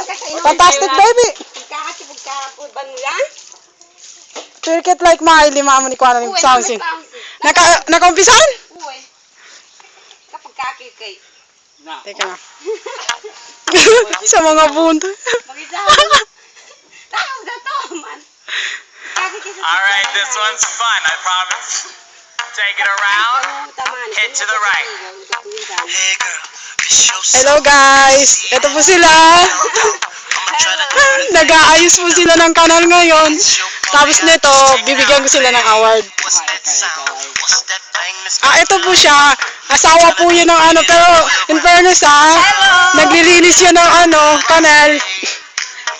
Fantastic baby. Pagkakatibag-kakakod mo yan? Twerk it like Miley, mama ni Kuana ni Soundsin. Nakaumpisan? Uy. Kapag kakikay. Teka nga. Sa mga bunta. Mag-isa. Tawag na to, man. Alright, this one's fun, I promise. Take it around, hit to the right. Hello guys. Ito po sila. Nag-aayos po sila ng kanal ngayon. Tapos nito, bibigyan ko sila ng award. Ito po siya. Asawa po yun ng ano. Pero, in fairness naglilinis yan ng kanal.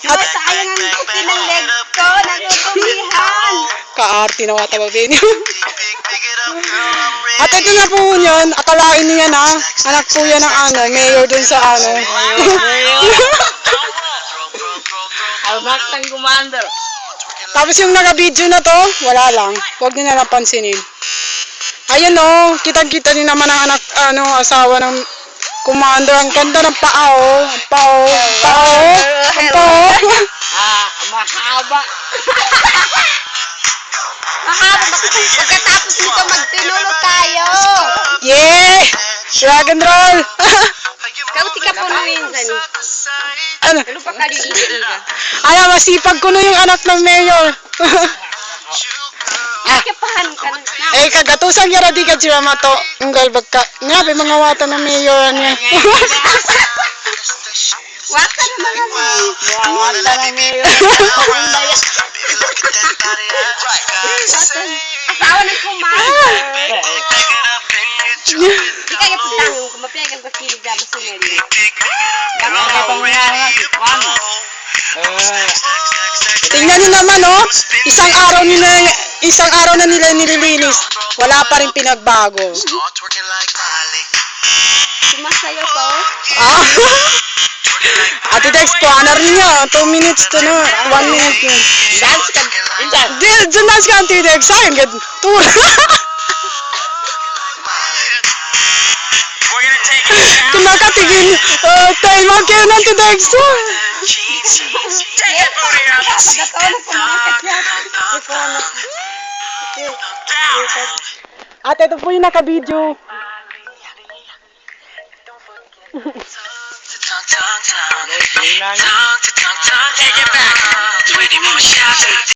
At sayang ang puti ng leg ko. Nagugumihan. Kaarte na watagawin yun. At ito na po yun. Akalain niya na. Anak po yan ng mayor dun sa Albak ng commander. Tapos yung naka-video na to, wala lang. Huwag niyo na pansinin. Ayun kitang-kita din naman ang asawa ng commander. Ang ganda ng pao. Pao. Mahaba. Pagkatapos nito, magtinulog tayo. Yeah! Rock and roll! Kauti ka po minsan. Ano pa ka di-iiga? Masipag ko na yung anak ng mayor. Kapahan ka ng Kagatusan yara di ka siya mato. Ang galbag ka. Nga, may mga wata ng mayor niya. Wata naman kami. Wala ng mayor. Asawa ng kumain. Di kaya pagtanong kung mapiyagan ko kilig na masunari. Tingnan niyo naman isang araw na nila nililinis. Wala pa rin pinagbago. Sumasayo ko. Ate Dex, ano rin niya? 2 minutes to 1 minute yun. Dance ka. Diyan dance ka, Ate Dex. Sayang, tour. We're gonna take it down. Kung nakatigil, tayo magkaya ng Ate Dex. Take your booty up. Down. At ito po yung naka-video. Take it back. 20 more shots.